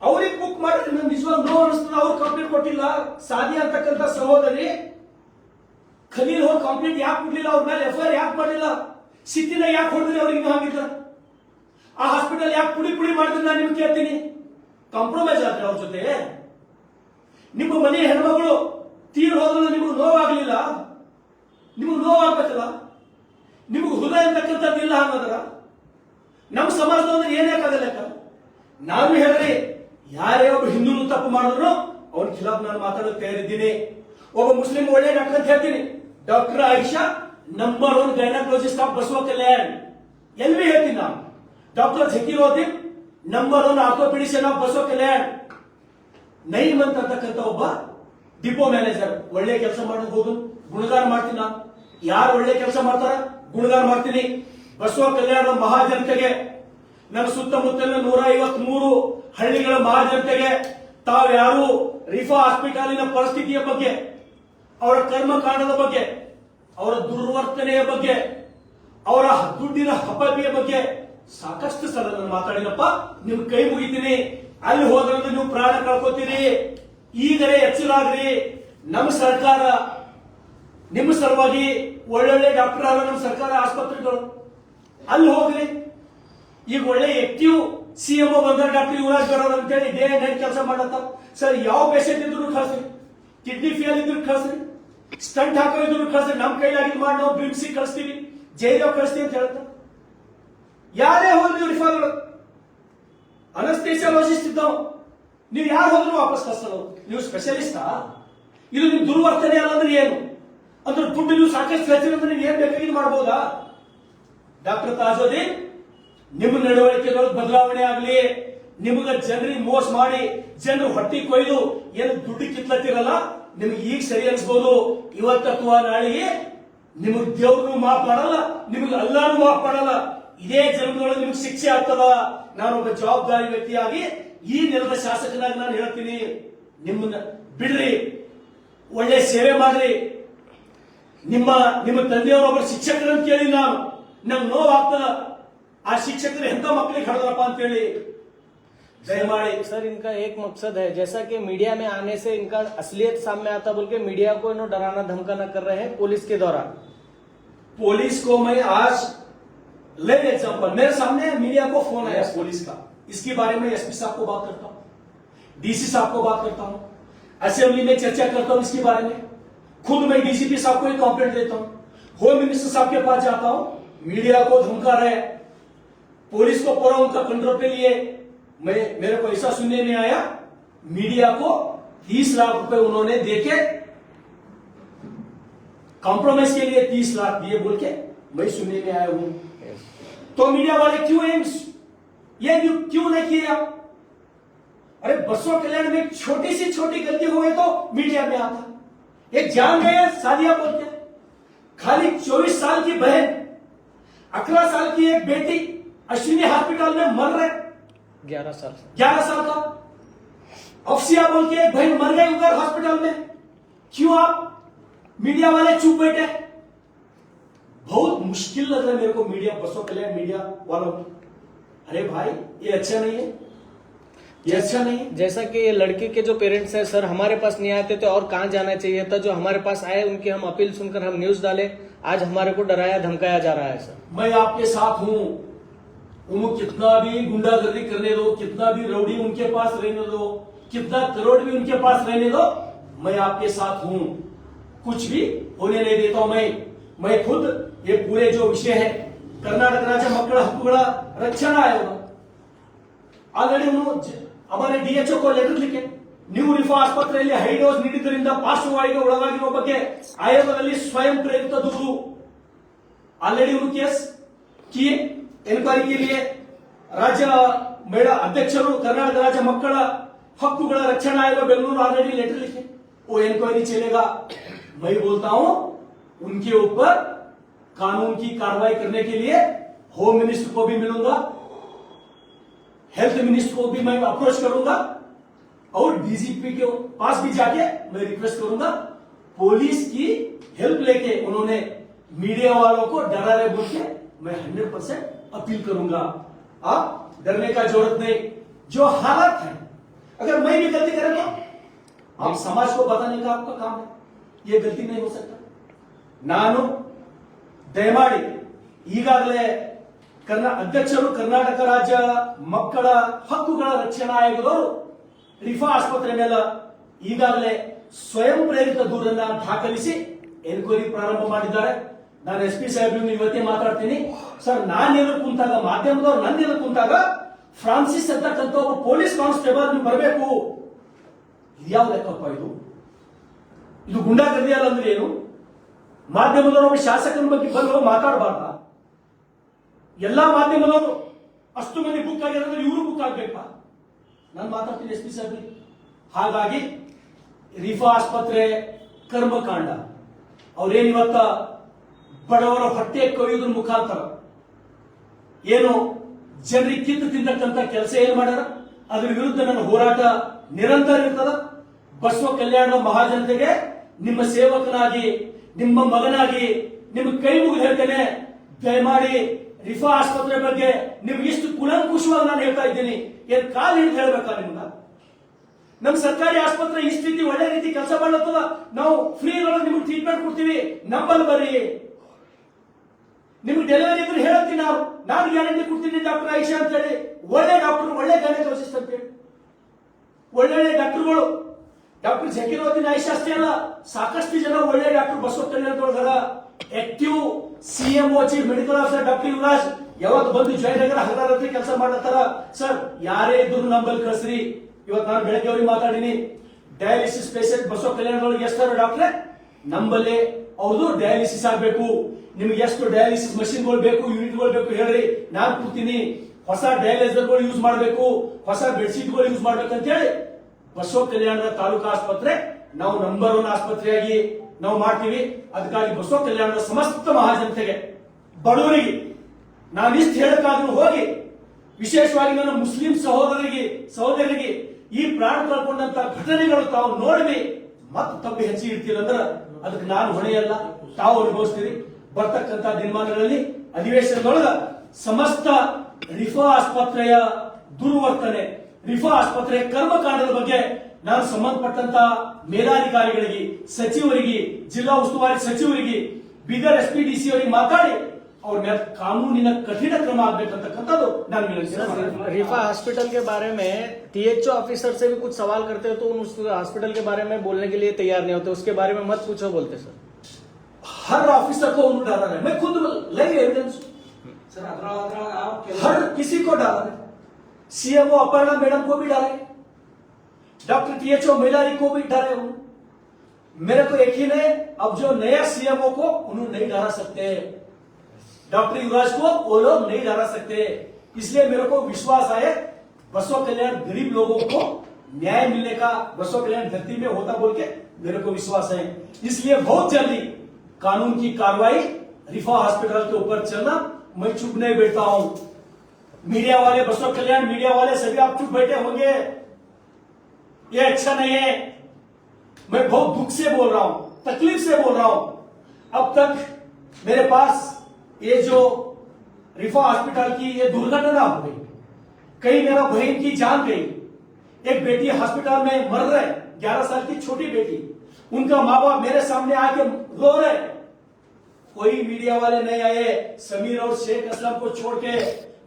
ಅವ್ರಿಗೆ ಬುಕ್ ಮಾಡಿದ್ರೆ ನಮ್ಗೆ ನಿಜವಾಗ ನೋವು ಅನಿಸ್ತದ. ಅವ್ರು ಕಂಪ್ಲೇಂಟ್ ಕೊಟ್ಟಿಲ್ಲ. ಸಾದಿಯಾ ಅಂತಕ್ಕಂಥ ಸಹೋದರಿ ಖಲೀಲ್ ಹೋಗಿ ಕಂಪ್ಲೇಂಟ್ ಯಾಕೆ ಕೊಡ್ಲಿಲ್ಲ, ಅವ್ರ ಮೇಲೆ ಎಫ್ಐಆರ್ ಯಾಕೆ ಮಾಡಲಿಲ್ಲ, ಸಿಟ್ಟಿನ ಯಾಕೆ ಹೊಡೆದ್ರಿ ಅವ್ರಿಗೆ ಹಾಗಿಲ್ಲ, ಆ ಹಾಸ್ಪಿಟಲ್ ಯಾಕೆ ಪುಡಿ ಮಾಡಿದ್ರೆ ನಾನು ನಿಮ್ಗೆ ಕೇಳ್ತೀನಿ. ಕಾಂಪ್ರಮೈಸ್ ಆದ್ರೆ ಅವ್ರ ಜೊತೆ. ನಿಮ್ಮ ಮನೆಯ ಹೆಣ್ಮಗಳು ತೀರ್ ಹೋದ್ರೆ ನಿಮಗೆ ನೋವಾಗ್ಲಿಲ್ಲ, ನಿಮಗೆ ನೋವಾಗ್ಬೇಕಲ್ಲ, ನಿಮಗೆ ಹೃದಯ ಅಂತಕ್ಕಂಥದ್ದು ಇಲ್ಲ ಅನ್ನೋದ್ರ ನಮ್ಮ ಸಮಾಜದೊಂದ್ರೆ ಏನಾಗಲ್ಲ. ನಾನು ಹೇಳ್ರಿ, ಯಾರೇ ಒಬ್ಬ ಹಿಂದೂ ತಪ್ಪು ಮಾಡಿದ್ರು ಅವ್ರ ಖಿಲಾಫ್ ನಾನು ಮಾತಾಡೋಕೆ ತಯಾರಿದ್ದೀನಿ. ಒಬ್ಬ ಮುಸ್ಲಿಂ ಒಳ್ಳೆ ಡಾಕ್ಟರ್ ಅಂತ ಹೇಳ್ತೀನಿ. Doctor Ayesha number 1 gynaecologist of Basava Kalyan ಎಲ್ಲಿ ಹೇಳ್ತೀನಿ ನಾನು. Doctor Zakiruddin number 1 orthopaedician of Basava Kalyan. Naim ಅಂತಕ್ಕಂಥ ಒಬ್ಬ ಡಿಪೋ ಮ್ಯಾನೇಜರ್ ಒಳ್ಳೆ ಕೆಲಸ ಮಾಡಬಹುದು, ಗುಣಗಾರ ಮಾಡ್ತೀನಿ ನಾನು. ಯಾರು ಒಳ್ಳೆ ಕೆಲಸ ಮಾಡ್ತಾರ ಗುಣಗಾರ ಮಾಡ್ತೀನಿ. ಬಸವ ಕಲ್ಯಾಣದ ಮಹಾಜನತೆಗೆ, ನನ್ನ ಸುತ್ತಮುತ್ತಲಿನ 153 ಹಳ್ಳಿಗಳ ಮಹಾಜನತೆಗೆ ತಾವ್ಯಾರು ರಿಫಾ ಹಾಸ್ಪಿಟಲಿನ ಪರಿಸ್ಥಿತಿಯ ಬಗ್ಗೆ, ಅವರ ಕರ್ಮಕಾಂಡದ ಬಗ್ಗೆ, ಅವರ ದುರ್ವರ್ತನೆಯ ಬಗ್ಗೆ, ಅವರ ದುಡ್ಡಿನ ಹಬ್ಬಬಿಯ ಬಗ್ಗೆ ಸಾಕಷ್ಟು ಸಲ ನಾನು ಮಾತಾಡಿನಪ್ಪ. ನಿಮ್ ಕೈ ಮುಗಿತೀನಿ. ಅಲ್ಲಿ ಹೋದ್ರಂದ್ರೆ ನೀವು ಪ್ರಾಣ ಕಳ್ಕೊತೀರಿ. ಈಗಲೇ ಎಚ್ಚರಾಗ್ರಿ. ನಮ್ಮ ಸರ್ಕಾರ ನಿಮ್ಮ ಸಲುವಾಗಿ ಒಳ್ಳೊಳ್ಳೆ ಡಾಕ್ಟರ್ ಆದ ನಮ್ಮ ಸರ್ಕಾರ ಆಸ್ಪತ್ರೆಗಳು ಅಲ್ಲಿ ಹೋಗ್ರಿ. ಈಗ ಒಳ್ಳೆ ಆಕ್ಟಿವ್ ಸಿಎಂಒ ಬಂದ್ರೆ ಡಾಕ್ಟರ್ ಯುವರಾಜ್ ಬರೋದು ಅಂತೇಳಿ ಡೇ ನೈಟ್ ಕೆಲಸ ಮಾಡತ್ತ. ಸರ್ ಯಾವ ಪೇಷಂಟ್ ಇದ್ರು ಕಳ್ಸ್ರಿ, ಕಿಡ್ನಿ ಫೇಲ್ ಇದ್ರು ಕಳ್ಸ್ರಿ, ಸ್ಟಂಟ್ ಹಾಕೋ ಇದ್ರು ಕಳ್ಸ್ರಿ, ನಮ್ ಕೈಲಾಗಿದ್ ಮಾಡಿ ನಾವು ಬಿಮ್ಸಿ ಕಳಿಸ್ತೀವಿ, ಜೈಲೋ ಕಳಿಸ್ತೀವಿ ಅಂತ ಹೇಳ್ತಾರೆ. ಯಾರೇ ಹೋದ್ರು ರಿಫಾಗಳು ಅನಸ್ತೇಸಿಯಾಲಜಿಸ್ಟ್ ಇದ್ದಾವ, ನೀವು ಯಾರು ಹೋದ್ರು ವಾಪಸ್ ಕಳಿಸೋದು. ನೀವು ಸ್ಪೆಷಲಿಸ್ಟಾ? ಇದು ನಿಮ್ ದುರ್ವರ್ತನೆ ಅಲ್ಲ ಅಂದ್ರೆ ಏನು ಅಂದ್ರೆ ದುಡ್ಡು ನೀವು ಸಾಕಷ್ಟು ಹೆಚ್ಚಿದ್ರೆ ನೀವು ಏನ್ ಬೇಕಾಗಿದ್ದು ಮಾಡಬಹುದಾ? ಡಾಕ್ಟರ್ ತಾಜುದ್ದೀನ್, ನಿಮ್ಮ ನಡವಳಿಕೆದೊಳಗೆ ಬದಲಾವಣೆ ಆಗಲಿ. ನಿಮಗ ಜನರಿಗೆ ಮೋಸ ಮಾಡಿ ಜನರು ಹೊಟ್ಟಿ ಕೊಯ್ದು ಏನು ದುಡ್ಡು ಕಿತ್ಲತ್ತಿರಲ್ಲ, ನಿಮ್ಗೆ ಈಗ ಸರಿ ಅನ್ಸ್ಬೋದು. ಇವತ್ತು ಅಥವಾ ನಾಳೆಗೆ ನಿಮಗ್ ದೇವ್ರು ಮಾಫ್ ಮಾಡಲ್ಲ, ನಿಮಗೆ ಅಲ್ಲಾನು ಮಾಫ್ ಮಾಡಲ್ಲ. ಇದೇ ಜನ್ಮದೊಳಗೆ ನಿಮ್ಗೆ ಶಿಕ್ಷೆ ಆಗ್ತದ. ನಾನೊಬ್ಬ ಜವಾಬ್ದಾರಿ ವ್ಯಕ್ತಿಯಾಗಿ ಈ ನೆಲದ ಶಾಸಕನಾಗಿ ನಾನು ಹೇಳ್ತೀನಿ, ನಿಮ್ಮನ್ನ ಬಿಡ್ರಿ, ಒಳ್ಳೆ ಸೇವೆ ಮಾಡ್ರಿ. ನಿಮ್ಮ ತಂದೆಯವರೊಬ್ಬರು ಶಿಕ್ಷಕರನ್ನು ಕೇಳಿ ನಂಗೆ ನೋವಾಗ್ತದ. ಆ ಶಿಕ್ಷಕರು ಎಂತ ಮಕ್ಕಳಿಗೆ ಹಡದ್ರಪ್ಪ ಅಂತೇಳಿ दयमाड़ी। सर इनका एक मकसद है, जैसा कि मीडिया में आने से इनका असलियत सामने आता बोल के मीडिया को इन्होंने डराना धमकाना कर रहे हैं पुलिस के द्वारा। पुलिस को मैं आज ले एग्जाम्पल, मेरे सामने मीडिया को फोन आया पुलिस का, इसके बारे में एसपी साहब को बात करता हूँ, डीसी साहब को बात करता हूँ, असेंबली में चर्चा करता हूँ इसके बारे में, खुद मैं डीसीपी साहब को एक कंप्लेंट देता हूँ, होम मिनिस्टर साहब के पास जाता हूँ, मीडिया को धमका रहे, पुलिस को पूरा उनका कंट्रोल पे लिए। मेरे को ऐसा सुनने में आया मीडिया को 30 लाख रुपए उन्होंने देके कॉम्प्रोमाइज के लिए 30 लाख दिए बोल के मैं सुनने में आया हूं। तो मीडिया वाले क्यों ये क्यों नहीं किया? अरे बसवा कल्याण में छोटी सी छोटी गलती हो गई तो मीडिया में आता, एक जान गए सादिया बोलते, खाली 24 साल की बहन, 18 साल की एक बेटी अश्विनी हॉस्पिटल में मर रहे, 11 साल का अफसिया बोल के एक बहन मर गई उधर हॉस्पिटल में। क्यों आप मीडिया वाले चुप बैठे? बहुत मुश्किल लग रहा है मेरे को मीडिया, बसवा कल्याण मीडिया वालों की। अरे भाई ये अच्छा नहीं है, ये अच्छा नहीं है। जैसा कि ये लड़के के जो पेरेंट्स हैं सर हमारे पास नहीं आते थे और कहां जाना चाहिए था, जो हमारे पास आए उनकी हम अपील सुनकर हम न्यूज डाले, आज हमारे को डराया धमकाया जा रहा है सर। मैं आपके साथ हूं, उनको कितना भी गुंडागर्दी करने दो, कितना भी रौडी उनके पास रहने दो, कितना करोड़ भी उनके पास रहने दो, मैं आपके साथ हूं, कुछ भी होने नहीं देता हूं। मैं खुद ये पूरे जो विषय है कर्नाटक राज्य मಕ್ಕಳ ಹಕ್ಕುಗಳ ರಕ್ಷಣಾ ಆಯೋಗ ಆಲ್ರೆಡಿ हमारे डीएचओ को लेटर लिखे, ನ್ಯೂ ರಿಫಾ ಆಸ್ಪತ್ರೆಯಲ್ಲಿ ಹೈ ಡೋಸ್ ನೀಡಿದ್ದರಿಂದ ಪಾರ್ಶ್ವವಾಯುಗೆ ಒಳಗಾಗಿರುವ ಬಗ್ಗೆ ಆಯೋಗದಲ್ಲಿ ಸ್ವಯಂ ಪ್ರೇರಿತ ದೂರು ऑलरेडी उन्होंने केस किए, एनक्वायरी के लिए राज्य महिला अध्यक्षರು कर्नाटक राज्य मಕ್ಕಳ हక్కుಗಳ रक्षणा आयोग बेंगलुरु ऑलरेडी लेटर लिखे, वो एनक्वायरी चलेगा। मैं बोलता हूं उनके ऊपर कानून की कार्रवाई करने के लिए होम मिनिस्टर को भी मिलूंगा, हेल्थ मिनिस्टर को भी मैं अप्रोच करूंगा और डीजीपी के पास भी जाके मैं रिक्वेस्ट करूंगा, पुलिस की हेल्प लेके उन्होंने मीडिया वालों को डरा रहे बोल के मैं 100% अपील करूंगा। आप डरने का जरूरत नहीं, जो हालत है अगर मैं भी गलती करेंगे आप समाज को बताने का आपका काम है, ये गलती नहीं हो सकता। ನಾನು ದಯಮಾಡಿ ಈಗಾಗಲೇ ಅಧ್ಯಕ್ಷರು ಕರ್ನಾಟಕ ರಾಜ್ಯ ಮಕ್ಕಳ ಹಕ್ಕುಗಳ ರಕ್ಷಣಾ ಆಯೋಗದವರು ರಿಫಾ ಆಸ್ಪತ್ರೆ ಮೇಲೆ ಈಗಾಗಲೇ ಸ್ವಯಂ ಪ್ರೇರಿತ ದೂರನ್ನ ದಾಖಲಿಸಿ ಎನ್ಕ್ವೈರಿ ಪ್ರಾರಂಭ ಮಾಡಿದ್ದಾರೆ। ನಾನು ಎಸ್ಪಿ ಸಾಹೇಬ್ರಿಗೆ ಇವತ್ತೇ ಮಾತಾಡ್ತೀನಿ ಸರ್, ನಾನು ಕುಂತಾಗ ಮಾಧ್ಯಮದವ್ರು ನನ್ನ ಕುಂತಾಗ ಫ್ರಾನ್ಸಿಸ್ ಅಂತಕ್ಕಂಥ ಒಬ್ಬ ಪೊಲೀಸ್ ಕಾನ್ಸ್ಟೇಬಲ್ ನೀವು ಬರಬೇಕು, ಯಾವ ಲೆಕ್ಕಪ್ಪ ಇದು ಗುಂಡಾಗರ್ದಿ ಅಲ್ಲ ಅಂದ್ರೆ ಏನು? ಮಾಧ್ಯಮದವರು ಒಬ್ಬ ಶಾಸಕನ ಬಗ್ಗೆ ಬಂದು ಮಾತಾಡಬಾರ್ದ? ಎಲ್ಲಾ ಮಾಧ್ಯಮದವರು ಅಷ್ಟು ಮಂದಿ ಬುಕ್ ಆಗಿರೋದ್ರೆ ಇವರು ಬುಕ್ ಆಗ್ಬೇಕಾ? ನಾನು ಮಾತಾಡ್ತೀನಿ ಎಸ್ ಪಿ ಸಾಹೇಬ್ರಿಗೆ। ಹಾಗಾಗಿ ರಿಫಾ ಆಸ್ಪತ್ರೆ ಕರ್ಮಕಾಂಡ ಅವ್ರೇನ್ ಇವತ್ತ ಬಡವರ ಹೊಟ್ಟೆ ಕೊಯ್ಯೋದ್ರ ಮುಖಾಂತರ ಏನು ಜನರಿಗೆ ಕಿತ್ತು ತಿನ್ನಕ್ಕಂತ ಕೆಲಸ ಏನ್ ಮಾಡ್ಯಾರ, ಅದ್ರ ವಿರುದ್ಧ ನನ್ನ ಹೋರಾಟ ನಿರಂತರ ಇರ್ತದ। ಬಸವ ಕಲ್ಯಾಣ ಮಹಾಜನತೆಗೆ ನಿಮ್ಮ ಸೇವಕನಾಗಿ ನಿಮ್ಮ ಮಗನಾಗಿ ನಿಮ್ಗೆ ಕೈ ಮುಗಿದು ಹೇಳ್ತೇನೆ, ದಯಮಾಡಿ ರಿಫಾ ಆಸ್ಪತ್ರೆ ಬಗ್ಗೆ ನಿಮ್ಗೆ ಇಷ್ಟು ಕುಲಂಕುಷವಾಗಿ ನಾನು ಹೇಳ್ತಾ ಇದ್ದೀನಿ, ಏನ್ ಕಾಲ್ ಹಿಡಿದು ಹೇಳ್ಬೇಕಾ ನಿಮ್ಗ? ನಮ್ ಸರ್ಕಾರಿ ಆಸ್ಪತ್ರೆ ಈ ಸ್ಥಿತಿ ಒಳ್ಳೆ ರೀತಿ ಕೆಲಸ ಮಾಡತ್ತದ, ನಾವು ಫ್ರೀ ಒಳಗೆ ನಿಮ್ಗೆ ಟ್ರೀಟ್ಮೆಂಟ್ ಕೊಡ್ತೀವಿ, ನಂಬಲ್ ಬರ್ರಿ। ನಿಮ್ಗೆ ಡೆಲಿವರಿ ಇದ್ರೆ ಹೇಳ್ತೀನಿ, ನಾನು ಗ್ಯಾರಂಟಿ ಕೊಡ್ತೀನಿ ಡಾಕ್ಟರ್ ಆಯಿಷಾ ಅಂತ ಹೇಳಿ, ಒಳ್ಳೆ ಡಾಕ್ಟರ್, ಒಳ್ಳೆ ಗೈನಕಾಲಜಿಸ್ಟ್ ಅಂತ ಹೇಳಿ, ಒಳ್ಳೊಳ್ಳೆ ಡಾಕ್ಟರ್ಗಳು, ಡಾಕ್ಟರ್ ಜಕೀರುದ್ದೀನ್ ಆಯಿಷಾ ಅಷ್ಟೇ ಅಲ್ಲ, ಸಾಕಷ್ಟು ಜನ ಒಳ್ಳೆ ಡಾಕ್ಟರ್ ಬಸವ ಕಲ್ಯಾಣದೊಳಗರ active CMO chief medical officer doctor Yuvaraj ಯಾವತ್ತು ಬಂದು ಜಯನಗರ ಹಗರಾತ್ರಿ ಕೆಲಸ ಮಾಡತ್ತಾರ। ಸರ್ ಯಾರೇ ಇದ್ರು ನಂಬಲ್ ಕಳಿಸ್ರಿ। ಇವತ್ತು ನಾನು ಬೆಳಗ್ಗೆ ಅವ್ರಿಗೆ ಮಾತಾಡಿನಿ, ಡಯಾಲಿಸಿಸ್ ಪೇಷಂಟ್ ಬಸವ ಕಲ್ಯಾಣದೊಳಗೆ ಎಷ್ಟಾರ ಡಾಕ್ಟ್ರೆ ನಂಬಲ್ಲಿ ಅವ್ರದ್ದು ಡಯಾಲಿಸಿಸ್ ಆಗ್ಬೇಕು, ನಿಮ್ಗೆ ಎಷ್ಟು ಡಯಾಲಿಸಿಸ್ ಮಷಿನ್ಗಳು ಬೇಕು, ಯೂನಿಟ್ಗಳು ಬೇಕು ಹೇಳ್ರಿ, ನಾನು ಕೊಡ್ತೀನಿ। ಹೊಸ ಡಯಾಲಿಸರ್ಗಳು ಯೂಸ್ ಮಾಡಬೇಕು, ಹೊಸ ಬೆಡ್ಶೀಟ್ಗಳು ಯೂಸ್ ಮಾಡ್ಬೇಕಂತ ಹೇಳಿ ಬಸವ ಕಲ್ಯಾಣದ ತಾಲೂಕಾ ಆಸ್ಪತ್ರೆ ನಾವು ನಂಬರ್ 1 ಆಸ್ಪತ್ರೆಯಾಗಿ ನಾವು ಮಾಡ್ತೀವಿ। ಅದಕ್ಕಾಗಿ ಬಸವ ಕಲ್ಯಾಣದ ಸಮಸ್ತ ಮಹಾಜನತೆಗೆ ಬಡವರಿಗೆ ನಾನಿಷ್ಟು ಹೇಳಕ್ಕಾದ್ರೂ ಹೋಗಿ, ವಿಶೇಷವಾಗಿ ನನ್ನ ಮುಸ್ಲಿಂ ಸಹೋದರರಿಗೆ ಈ ಪ್ರಾಣ ಕಳ್ಕೊಂಡಂತ ಘಟನೆಗಳು ತಾವು ನೋಡ್ವಿ ಮತ್ತೆ ತಪ್ಪು ಹೆಚ್ಚಿಗೆ ಇರ್ತೀರ ಅಂದ್ರೆ ಅದಕ್ಕೆ ನಾನು ಹೊಣೆಯಲ್ಲ, ತಾವು ಅನುಭವಿಸ್ತೀರಿ। ಬರ್ತಕ್ಕಂತ ದಿನಮಾನಗಳಲ್ಲಿ ಅಧಿವೇಶನದೊಳಗ ಸಮಸ್ತ ರಿಫಾ ಆಸ್ಪತ್ರೆಯ ದುರ್ವರ್ತನೆ, ರಿಫಾ ಆಸ್ಪತ್ರೆ ಕರ್ಮಕಾಂಡದ ಬಗ್ಗೆ ನಾನು ಸಂಬಂಧಪಟ್ಟಂತ ಮೇಲಾಧಿಕಾರಿಗಳಿಗೆ, ಸಚಿವರಿಗೆ, ಜಿಲ್ಲಾ ಉಸ್ತುವಾರಿ ಸಚಿವರಿಗೆ, ಬೀದರ್ ಎಸ್ಪಿಡಿಸಿ ಅವರಿಗೆ ಮಾತಾಡಿ ಅವ್ರ ಮೇಲೆ ಕಾನೂನಿನ ಕಠಿಣ ಕ್ರಮ ಆಗ್ಬೇಕಂತಕ್ಕಂಥದ್ದು ನಾನು ವಿನಂತಿ। रिफा हॉस्पिटल के बारे में टीएचओ ऑफिसर से भी कुछ सवाल करते हो तो उस हॉस्पिटल के बारे में बोलने के लिए तैयार नहीं होते, उसके बारे में मत पूछो बोलते सर। हर ऑफिसर को उन्होंने डाला है, मैं खुद लाइव एविडेंस सर आप हर किसी को डाला है, सीएमओ अपर्णा मैडम को भी डाले, डॉक्टर टीएचओ महिलारी को भी डाले उन्होंने। मेरे को यकीन है अब जो नया सीएमओ को उन्होंने नहीं डाला सकते, डॉक्टर युवराज को वो लोग नहीं डाला सकते, इसलिए मेरे को विश्वास है बसव कल्याण गरीब लोगों को न्याय मिलने का बसव कल्याण धरती में होता बोल के मेरे को विश्वास है। इसलिए बहुत जल्दी कानून की कार्रवाई रिफा हॉस्पिटल के ऊपर चलना, मैं चुप नहीं बैठता हूं। मीडिया वाले, बसव कल्याण मीडिया वाले सभी आप चुप बैठे होंगे, ये अच्छा नहीं है। मैं बहुत दुख से बोल रहा हूं, तकलीफ से बोल रहा हूं। अब तक मेरे पास ये जो रिफा हॉस्पिटल की ये दुर्घटना हो गई, कहीं मेरा बहन की जान गई, एक बेटी हॉस्पिटल में मर रहे, 11 साल की छोटी बेटी, उनका माँ बाप मेरे सामने आके रो रहे, कोई मीडिया वाले नहीं आए। समीर और शेख असलम को छोड़ के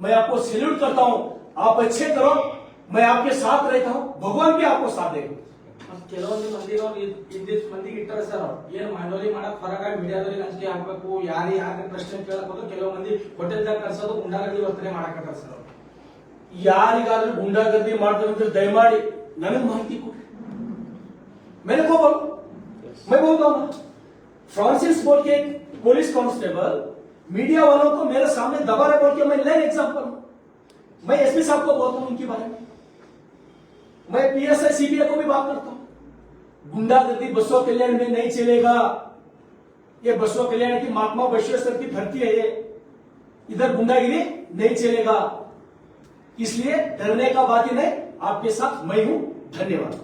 मैं आपको सैल्यूट करता हूं, आप अच्छे करो। मैं आपके साथ रहता हूं, भगवान भी आपको साथ देगा। ಕೆಲವೊಂದು ಮಂದಿಗೆ ಅವ್ರು ಇಂದಿಷ್ಟು ಮಂದಿಗೆ ಇಟ್ಟರೆ ಸರ್ ಏನು ಮನೋರಿ ಮಾಡಕ್ ಹೊರಗ ಮೀಡಿಯಾದವ್ರಿಗೆ ಅಂಜಿಕೆ ಹಾಕ್ಬೇಕು ಯಾರು ಯಾಕೆ ಪ್ರಶ್ನೆ ಕೇಳಕ್ ಹೋದ್ರು ಕೆಲವು ಮಂದಿ ಹೋಟೆಲ್ದಾಗ ಕಳ್ಸೋದು ಗುಂಡಾಗರ್ದಿ ವರ್ತನೆ ಮಾಡಕತ್ತಾರ ಸರ್ ಅವ್ರು. ಯಾರಿಗಾದ್ರೂ ಗುಂಡಾಗರ್ದಿ ಮಾಡ್ತಾರೆ ದಯಮಾಡಿ ನನಗೆ ಮಾಹಿತಿ ಕೊಡಿ, मैंने को बोलो, मैं बोलता हूं फ्रांसिस बोल के पुलिस कांस्टेबल मीडिया वालों को मेरे सामने दबा रहे बोल के मैं लाइव एग्जांपल, मैं एसपी साहब को बोलता हूं उनके बारे में, मैं पीएसआई सीबीआई को भी बात करता हूं। गुंडागर्दी बसवा कल्याण में नहीं चलेगा, ये बसवा कल्याण की महात्मा बसवेश्वर की धरती है, ये इधर गुंडागिरी नहीं चलेगा, इसलिए डरने का बात ही नहीं, आपके साथ मैं हूं। धन्यवाद।